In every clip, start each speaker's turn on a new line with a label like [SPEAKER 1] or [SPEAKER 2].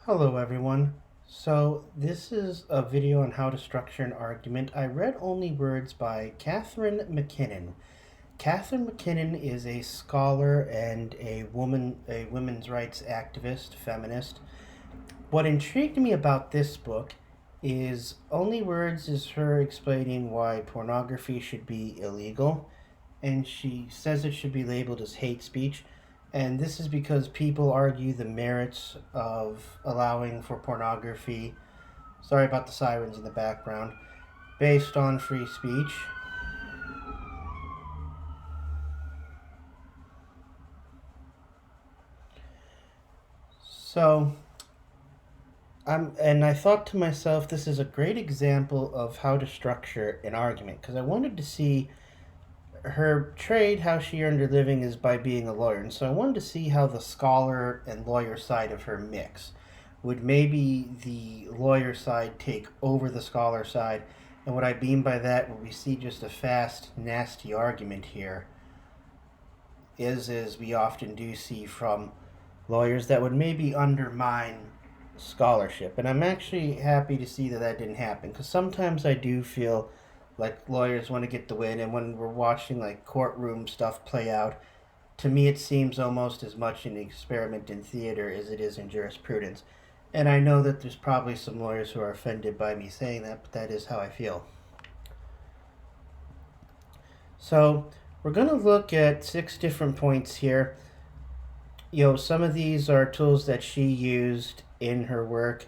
[SPEAKER 1] Hello everyone. So this is a video on how to structure an argument. I read Only Words by Catherine McKinnon. Catherine McKinnon is a scholar and a women's rights activist, feminist. What intrigued me about this book is Only Words is her explaining why pornography should be illegal, and she says it should be labeled as hate speech. And this is because people argue the merits of allowing for pornography. Sorry about the sirens in the background. Based on free speech. So, and I thought to myself, this is a great example of how to structure an argument because I wanted to see her trade, how she earned her living is by being a lawyer. And so I wanted to see how the scholar and lawyer side of her mix. Would maybe the lawyer side take over the scholar side? And what I mean by that, when we see just a fast, nasty argument here, is as we often do see from lawyers that would maybe undermine scholarship. And I'm actually happy to see that that didn't happen because sometimes I do feel like lawyers want to get the win, and when we're watching like courtroom stuff play out, to me it seems almost as much an experiment in theater as it is in jurisprudence. And I know that there's probably some lawyers who are offended by me saying that, but that is how I feel. So we're going to look at 6 different points here. Some of these are tools that she used in her work,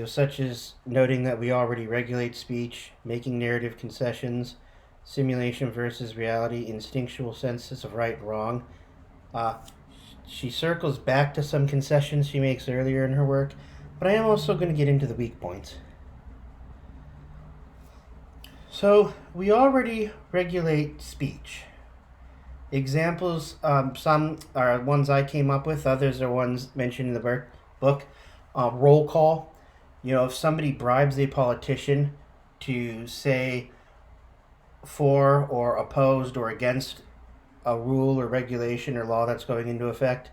[SPEAKER 1] such as noting that we already regulate speech, making narrative concessions, simulation versus reality, instinctual senses of right and wrong. Uh, she circles back to some concessions she makes earlier in her work, but I am also going to get into the weak points. So, we already regulate speech. Examples, some are ones I came up with, others are ones mentioned in the book. Roll call. If somebody bribes a politician to say for or opposed or against a rule or regulation or law that's going into effect,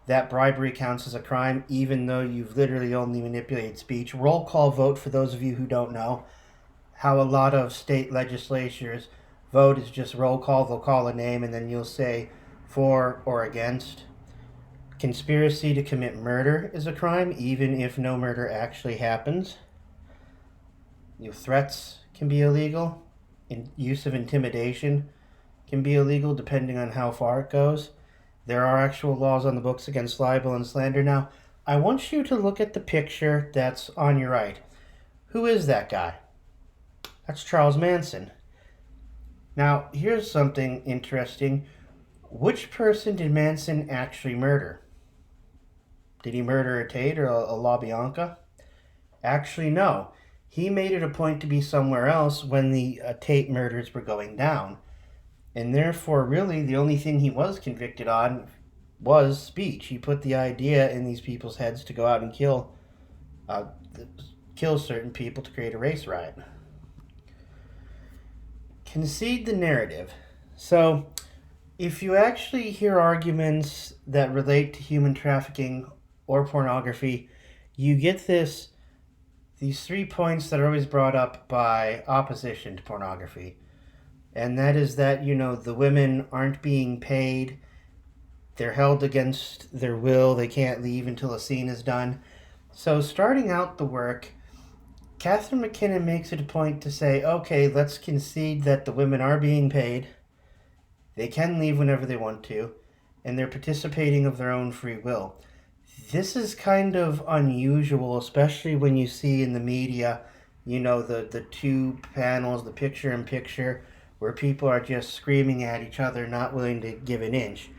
[SPEAKER 1] that bribery counts as a crime, even though you've literally only manipulated speech. Roll call vote, for those of you who don't know, how a lot of state legislatures vote is just roll call. They'll call a name and then you'll say for or against. Conspiracy to commit murder is a crime, even if no murder actually happens. Threats can be illegal. Use of intimidation can be illegal depending on how far it goes. There are actual laws on the books against libel and slander. Now, I want you to look at the picture that's on your right. Who is that guy? That's Charles Manson. Now, here's something interesting. Which person did Manson actually murder? Did he murder a Tate or a LaBianca? Actually, no. He made it a point to be somewhere else when the Tate murders were going down. And therefore, really, the only thing he was convicted on was speech. He put the idea in these people's heads to go out and kill certain people to create a race riot. Concede the narrative. So, if you actually hear arguments that relate to human trafficking or pornography, you get these 3 points that are always brought up by opposition to pornography. And that is that, the women aren't being paid. They're held against their will. They can't leave until a scene is done. So starting out the work, Catherine McKinnon makes it a point to say, okay, let's concede that the women are being paid. They can leave whenever they want to, and they're participating of their own free will. This is kind of unusual, especially when you see in the media, the 2 panels, the picture in picture, where people are just screaming at each other, not willing to give an inch.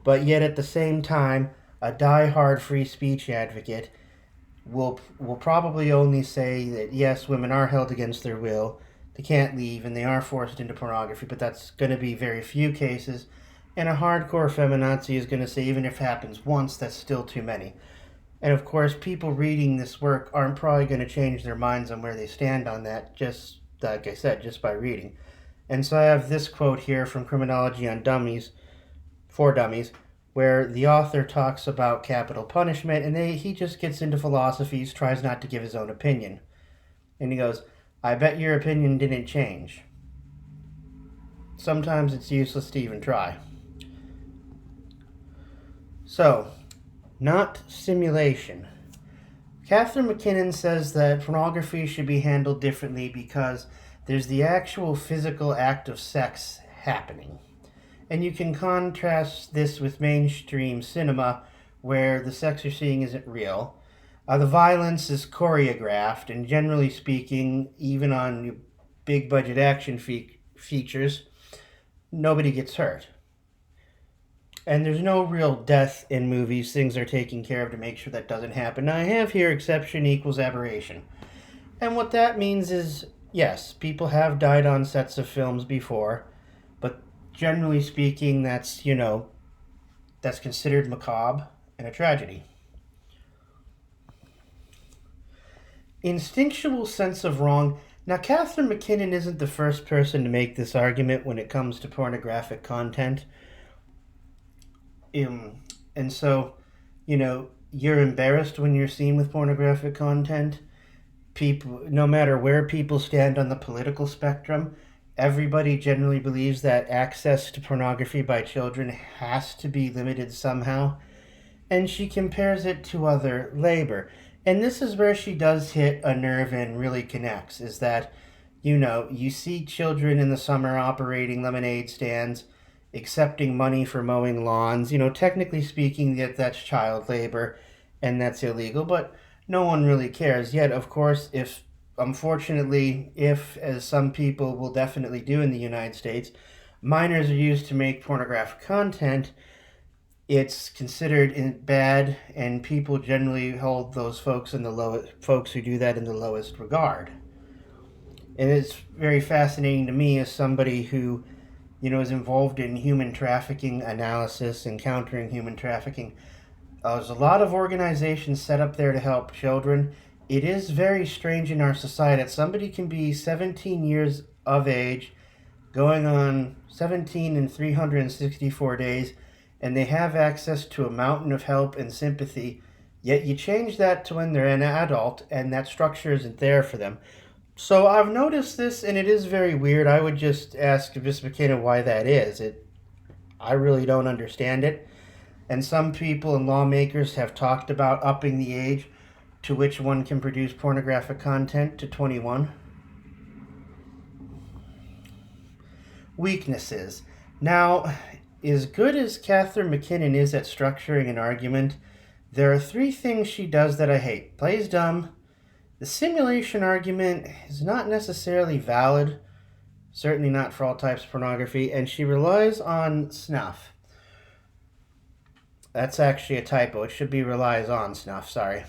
[SPEAKER 1] But yet at the same time, a die-hard free speech advocate will probably only say that yes, women are held against their will, they can't leave, and they are forced into pornography, but that's going to be very few cases. And a hardcore feminazi is going to say even if it happens once, that's still too many. And of course, people reading this work aren't probably going to change their minds on where they stand on that, just like I said, just by reading. And so I have this quote here from Criminology on Dummies, for Dummies. where the author talks about capital punishment, and he just gets into philosophies, tries not to give his own opinion. And he goes, I bet your opinion didn't change. Sometimes it's useless to even try. So, not simulation. Catherine MacKinnon says that pornography should be handled differently because there's the actual physical act of sex happening. And you can contrast this with mainstream cinema, where the sex you're seeing isn't real. The violence is choreographed, and generally speaking, even on big budget action features, nobody gets hurt. And there's no real death in movies. Things are taken care of to make sure that doesn't happen. Now, I have here exception equals aberration. And what that means is, yes, people have died on sets of films before, but generally speaking, that's considered macabre and a tragedy. Instinctual sense of wrong. Now, Catherine MacKinnon isn't the first person to make this argument when it comes to pornographic content. And so, you're embarrassed when you're seen with pornographic content. People, no matter where people stand on the political spectrum, everybody generally believes that access to pornography by children has to be limited somehow. And she compares it to other labor. And this is where she does hit a nerve and really connects, is that, you see children in the summer operating lemonade stands, accepting money for mowing lawns. Technically speaking, that's child labor and that's illegal, but no one really cares. Yet, of course, if, as some people will definitely do in the United States, minors are used to make pornographic content, it's considered bad, and people generally hold those folks folks who do that in the lowest regard. And it's very fascinating to me as somebody who is involved in human trafficking analysis and countering human trafficking. There's a lot of organizations set up there to help children. It is very strange in our society that somebody can be 17 years of age, going on 17 and 364 days, and they have access to a mountain of help and sympathy, yet you change that to when they're an adult, and that structure isn't there for them. So I've noticed this, and it is very weird. I would just ask Ms. MacKinnon why that is. I really don't understand it. And some people and lawmakers have talked about upping the age to which one can produce pornographic content to 21. Weaknesses. Now, as good as Catherine MacKinnon is at structuring an argument, there are 3 things she does that I hate. Plays dumb. The simulation argument is not necessarily valid, certainly not for all types of pornography, and she relies on snuff. That's actually a typo. It should be relies on snuff, sorry.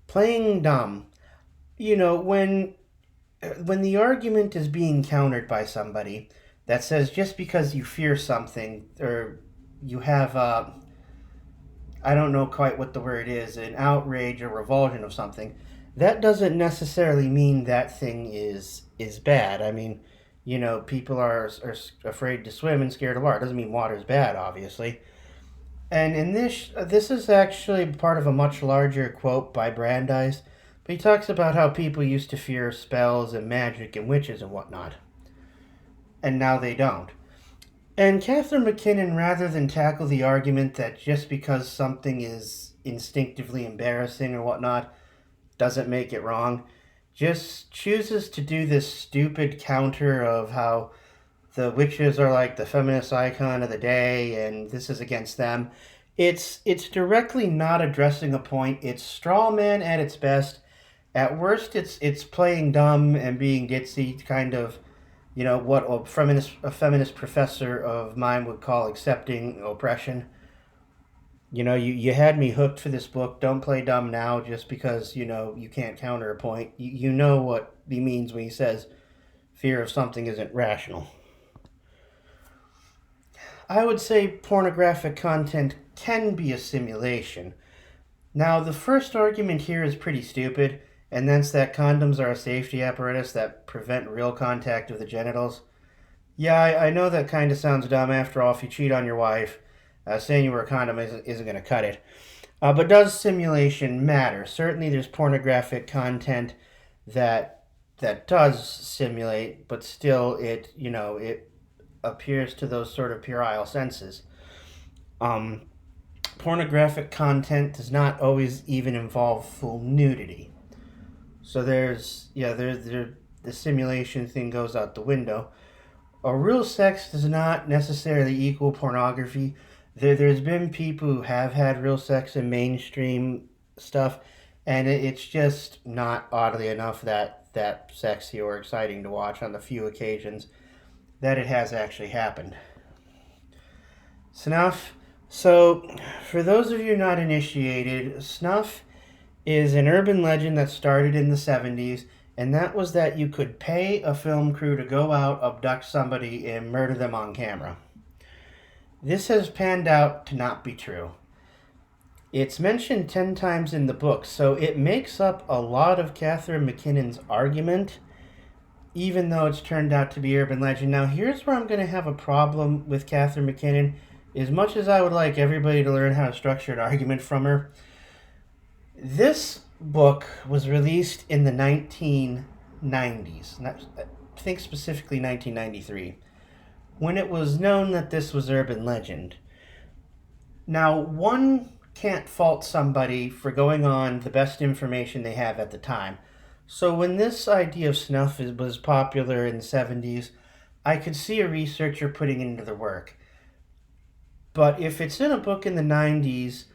[SPEAKER 1] Playing dumb. When the argument is being countered by somebody that says just because you fear something, or you have I don't know quite what the word is, an outrage or revulsion of something, that doesn't necessarily mean that thing is bad. I mean, people are afraid to swim and scared of water. It doesn't mean water's bad, obviously. And in this is actually part of a much larger quote by Brandeis, but he talks about how people used to fear spells and magic and witches and whatnot, and now they don't. And Catherine MacKinnon, rather than tackle the argument that just because something is instinctively embarrassing or whatnot doesn't make it wrong, just chooses to do this stupid counter of how the witches are like the feminist icon of the day and this is against them. It's directly not addressing a point. It's straw man at its best. At worst, it's playing dumb and being ditzy, kind of, what a feminist professor of mine would call accepting oppression. You had me hooked for this book. Don't play dumb now just because, you can't counter a point. You know what he means when he says fear of something isn't rational. I would say pornographic content can be a simulation. Now, the first argument here is pretty stupid, and that's that condoms are a safety apparatus that prevent real contact with the genitals. Yeah, I know that kind of sounds dumb. After all, if you cheat on your wife, Saying you wear a condom isn't going to cut it. But does simulation matter? Certainly, there's pornographic content that does simulate, but still, it appears to those sort of puerile senses. Pornographic content does not always even involve full nudity. So the simulation thing goes out the window. Real sex does not necessarily equal pornography. There's been people who have had real sex in mainstream stuff, and it's just not, oddly enough, that sexy or exciting to watch on the few occasions that it has actually happened. Snuff. So, for those of you not initiated, snuff is an urban legend that started in the 70s, and that was that you could pay a film crew to go out, abduct somebody, and murder them on camera. This has panned out to not be true. It's mentioned 10 times in the book, so it makes up a lot of Catherine MacKinnon's argument, even though it's turned out to be urban legend. Now, here's where I'm going to have a problem with Catherine MacKinnon. As much as I would like everybody to learn how to structure an argument from her, this book was released in the 1990s. I think specifically 1993. When it was known that this was urban legend. Now, one can't fault somebody for going on the best information they have at the time. So when this idea of snuff was popular in the 70s, I could see a researcher putting into the work. But if it's in a book in the 90s,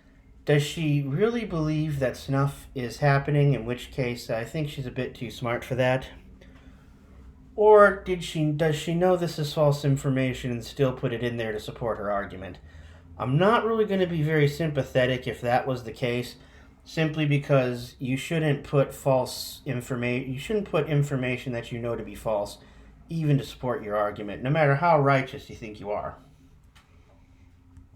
[SPEAKER 1] does she really believe that snuff is happening? In which case, I think she's a bit too smart for that. Or does she know this is false information and still put it in there to support her argument? I'm not really going to be very sympathetic if that was the case, simply because you shouldn't put information that you know to be false, even to support your argument, no matter how righteous you think you are.